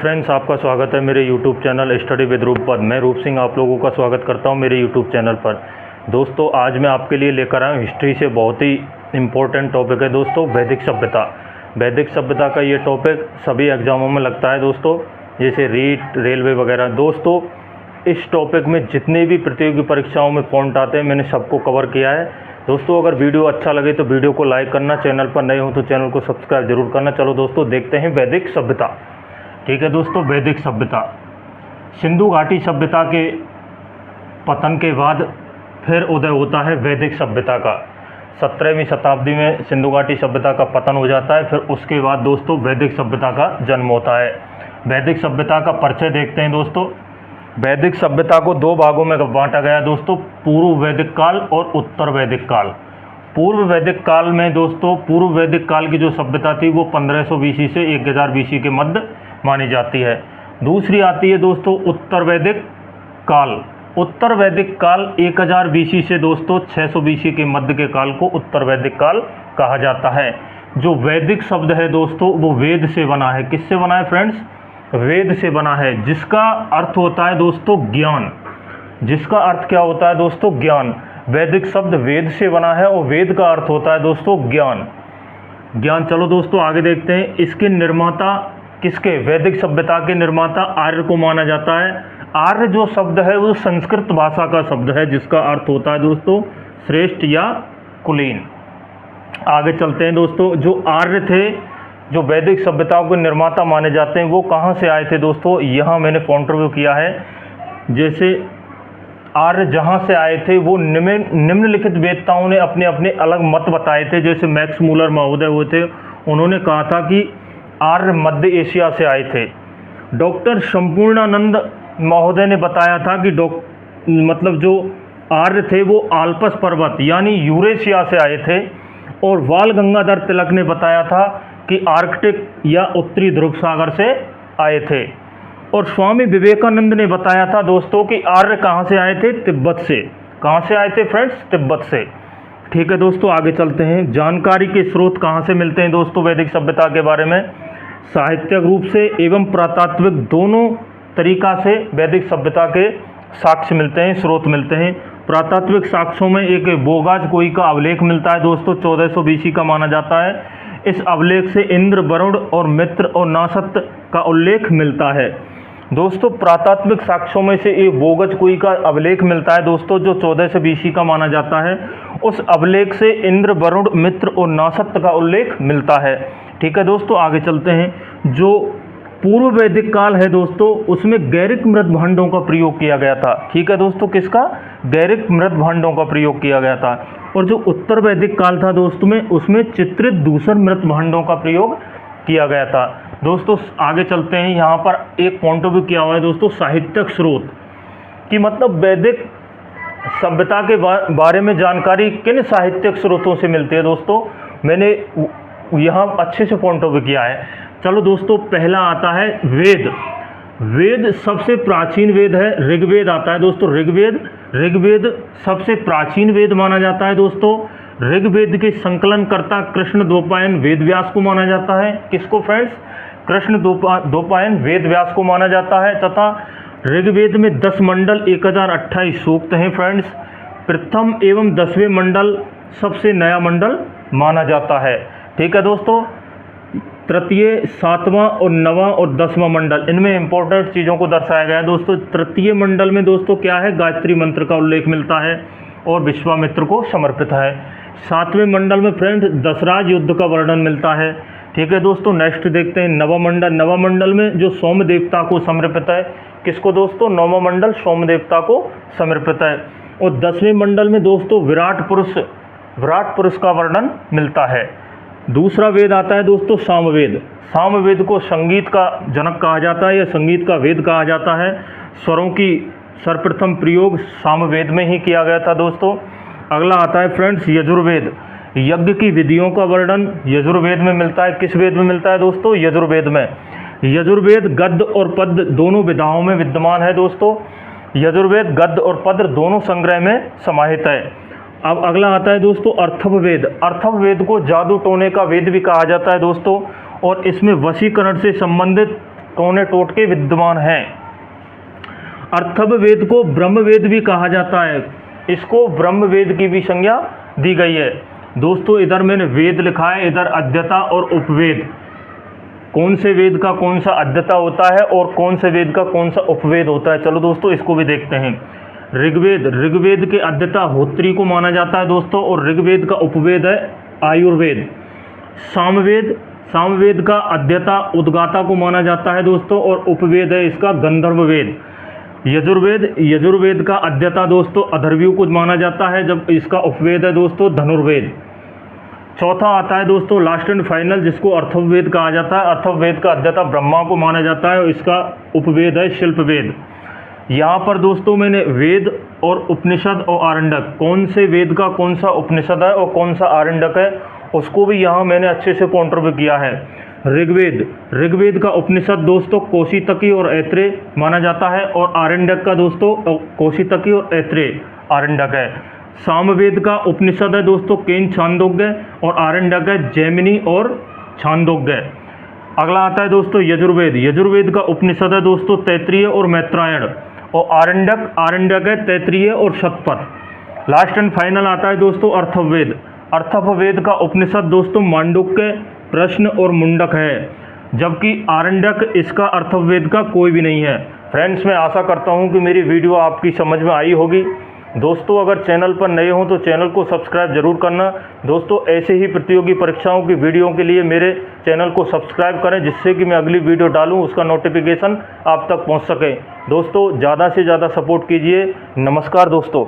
Friends, आपका स्वागत है मेरे यूट्यूब चैनल स्टडी विद रूप पर। मैं रूप सिंह आप लोगों का स्वागत करता हूं मेरे यूट्यूब चैनल पर। दोस्तों, आज मैं आपके लिए लेकर आया हूं हिस्ट्री से बहुत ही इम्पोर्टेंट टॉपिक है दोस्तों, वैदिक सभ्यता। वैदिक सभ्यता का ये टॉपिक सभी एग्जामों में लगता है दोस्तों, जैसे रीट, रेलवे वगैरह। दोस्तों, इस टॉपिक में जितने भी प्रतियोगी परीक्षाओं में पॉइंट आते हैं मैंने सबको कवर किया है। दोस्तों, अगर वीडियो अच्छा लगे तो वीडियो को लाइक करना, चैनल पर नए हो तो चैनल को सब्सक्राइब जरूर करना। चलो दोस्तों, देखते हैं वैदिक सभ्यता। ठीक है दोस्तों, वैदिक सभ्यता सिंधु घाटी सभ्यता के पतन के बाद फिर उदय होता है वैदिक सभ्यता का। 17वीं शताब्दी में सिंधु घाटी सभ्यता का पतन हो जाता है, फिर उसके बाद दोस्तों वैदिक सभ्यता का जन्म होता है। वैदिक सभ्यता का परिचय देखते हैं दोस्तों। वैदिक सभ्यता को दो भागों में बांटा गया दोस्तों, पूर्व वैदिक काल और उत्तर वैदिक काल। पूर्व वैदिक काल में दोस्तों, पूर्व वैदिक काल की जो सभ्यता थी वो 1500 BC से 1000 BC के मध्य मानी जाती है। दूसरी आती है दोस्तों उत्तर वैदिक काल। उत्तर वैदिक काल 1000 BC से दोस्तों 600 BC के मध्य के काल को उत्तर वैदिक काल कहा जाता है। जो वैदिक शब्द है दोस्तों वो वेद से बना है। किससे बना है फ्रेंड्स? वेद से बना है, जिसका अर्थ होता है दोस्तों ज्ञान। जिसका अर्थ क्या होता है दोस्तों? ज्ञान। वैदिक शब्द वेद से बना है और वेद का अर्थ होता है दोस्तों ज्ञान। ज्ञान। चलो दोस्तों आगे देखते हैं। इसके निर्माता किसके? वैदिक सभ्यता के निर्माता आर्य को माना जाता है। आर्य जो शब्द है वो संस्कृत भाषा का शब्द है, जिसका अर्थ होता है दोस्तों श्रेष्ठ या कुलीन। आगे चलते हैं दोस्तों। जो आर्य थे, जो वैदिक सभ्यताओं के निर्माता माने जाते हैं, वो कहाँ से आए थे दोस्तों? यहाँ मैंने पॉइंट व्यू किया है। जैसे आर्य जहाँ से आए थे वो निम्नलिखित वेदताओं ने अपने अपने अलग मत बताए थे। जैसे मैक्स मूलर महोदय हुए थे, उन्होंने कहा था कि आर्य मध्य एशिया से आए थे। डॉक्टर संपूर्णानंद महोदय ने बताया था कि जो आर्य थे वो आल्पस पर्वत यानी यूरेशिया से आए थे। और बाल गंगाधर तिलक ने बताया था कि आर्कटिक या उत्तरी ध्रुव सागर से आए थे। और स्वामी विवेकानंद ने बताया था दोस्तों कि आर्य कहाँ से आए थे? तिब्बत से। कहाँ से आए थे फ्रेंड्स? तिब्बत से। ठीक है दोस्तों, आगे चलते हैं। जानकारी के स्रोत कहाँ से मिलते हैं दोस्तों वैदिक सभ्यता के बारे में? साहित्यिक रूप से एवं पुरातात्विक दोनों तरीका से वैदिक सभ्यता के साक्ष्य मिलते हैं, स्रोत मिलते हैं। पुरातात्विक साक्ष्यों में एक बोगाज कोई का अभिलेख मिलता है दोस्तों, 1400 BC का माना जाता है। इस अभिलेख से इंद्र, वरुण और मित्र और नासत का उल्लेख मिलता है। दोस्तों, पुरातात्विक साक्ष्यों में से एक बोगज कोई का अभिलेख मिलता है दोस्तों, जो 1400 BC का माना जाता है। उस अभिलेख से इंद्र, वरुण, मित्र और नासत का उल्लेख मिलता है। ठीक है दोस्तों, आगे चलते हैं। जो पूर्व वैदिक काल है दोस्तों, उसमें गैरिक मृत भांडों का प्रयोग किया गया था। ठीक है दोस्तों, किसका? गैरिक मृत भांडों का प्रयोग किया गया था। और जो उत्तर वैदिक काल था दोस्तों में, उसमें चित्रित दूसर मृत भांडों का प्रयोग किया गया था। दोस्तों आगे चलते हैं। यहाँ पर एक पॉइंट ऑफ व्यू किया हुआ है दोस्तों, साहित्यिक स्रोत कि मतलब वैदिक सभ्यता के बारे में जानकारी किन साहित्यिक स्रोतों से मिलती है दोस्तों, मैंने यहाँ अच्छे से पॉइंट ऑफ व्यू किया है। चलो दोस्तों, पहला आता है वेद। वेद सबसे प्राचीन वेद है, ऋग्वेद आता है दोस्तों। ऋग्वेद सबसे प्राचीन वेद माना जाता है दोस्तों। ऋग्वेद के संकलनकर्ता कृष्ण द्वैपायन वेदव्यास को माना जाता है। किसको फ्रेंड्स? कृष्ण द्वैपायन वेदव्यास को माना जाता है। तथा ऋग्वेद में 10 मंडल 1028 सूक्त हैं फ्रेंड्स। प्रथम एवं 10वें मंडल सबसे नया मंडल माना जाता है। ठीक है दोस्तों, तृतीय, 7वां और 9वां और 10वां मंडल, इनमें इंपॉर्टेंट चीज़ों को दर्शाया गया है दोस्तों। तृतीय मंडल में दोस्तों क्या है? गायत्री मंत्र का उल्लेख मिलता है और विश्वामित्र को समर्पित है। 7वें मंडल में फ्रेंड्स दशराज युद्ध का वर्णन मिलता है। ठीक है दोस्तों, नेक्स्ट देखते हैं नवा मंडल। नवा मंडल में जो सोम देवता को समर्पित है। किसको दोस्तों? नौवा मंडल सोम देवता को समर्पित है। और 10वें मंडल में दोस्तों विराट पुरुष का वर्णन मिलता है। दूसरा वेद आता है दोस्तों सामवेद। सामवेद को संगीत का जनक कहा जाता है या संगीत का वेद कहा जाता है। स्वरों की सर्वप्रथम प्रयोग सामवेद में ही किया गया था दोस्तों। अगला आता है फ्रेंड्स यजुर्वेद। यज्ञ की विधियों का वर्णन यजुर्वेद में मिलता है। किस वेद में मिलता है दोस्तों? यजुर्वेद में। यजुर्वेद गद्य और पद्य दोनों विधाओं में विद्यमान है दोस्तों। यजुर्वेद गद्य और पद्य दोनों संग्रह में समाहित है। अब अगला आता है दोस्तों अर्थववेद। अर्थववेद को जादू टोने का वेद भी कहा जाता है दोस्तों। और इसमें वशीकरण से संबंधित कौने टोटके विद्यमान हैं। अर्थववेद को ब्रह्मवेद भी कहा जाता है, इसको ब्रह्मवेद की भी संज्ञा दी गई है। दोस्तों इधर मैंने वेद लिखा है, इधर अद्यता और उपवेद, कौन से वेद का कौन सा अद्यता होता है और कौन से वेद का कौन सा उपवेद होता है। चलो दोस्तों इसको भी देखते हैं। ऋग्वेद के अद्यता होत्री को माना जाता है दोस्तों, और ऋग्वेद का उपवेद है आयुर्वेद। सामवेद का अद्यता उद्गाता को माना जाता है दोस्तों, और उपवेद है इसका गंधर्ववेद। यजुर्वेद का अद्यता दोस्तों अधर्व्यू को माना जाता है, जब इसका उपवेद है दोस्तों धनुर्वेद। चौथा आता है दोस्तों लास्ट एंड फाइनल, जिसको अथर्ववेद कहा जाता है। अथर्ववेद का अद्यता ब्रह्मा को माना जाता है, और इसका उपवेद है शिल्पवेद। यहाँ पर दोस्तों मैंने वेद और उपनिषद और आरण्यक, कौन से वेद का कौन सा उपनिषद है और कौन सा आरण्यक है, उसको भी यहाँ मैंने अच्छे से काउंटर भी किया है। ऋग्वेद का उपनिषद दोस्तों कौशितकी और ऐत्रेय माना जाता है, और आरण्यक का दोस्तों कौशितकी और ऐत्रेय आरण्यक है। सामवेद का उपनिषद है दोस्तों केन छांदोग्य, और आरण्यक है जैमिनी और छांदोग्य। अगला आता है दोस्तों यजुर्वेद का उपनिषद है दोस्तों तैत्तिरीय और मैत्रायण, और आरण्यक है तैत्तिरीय और शतपथ। लास्ट एंड फाइनल आता है दोस्तों अर्थववेद का उपनिषद दोस्तों मांडुक्य, प्रश्न और मुंडक है, जबकि आरण्यक इसका अर्थववेद का कोई भी नहीं है। फ्रेंड्स मैं आशा करता हूं कि मेरी वीडियो आपकी समझ में आई होगी। दोस्तों अगर चैनल पर नए हों तो चैनल को सब्सक्राइब जरूर करना। दोस्तों ऐसे ही प्रतियोगी परीक्षाओं की वीडियो के लिए मेरे चैनल को सब्सक्राइब करें, जिससे कि मैं अगली वीडियो डालूं उसका नोटिफिकेशन आप तक पहुंच सके। दोस्तों ज़्यादा से ज़्यादा सपोर्ट कीजिए। नमस्कार दोस्तों।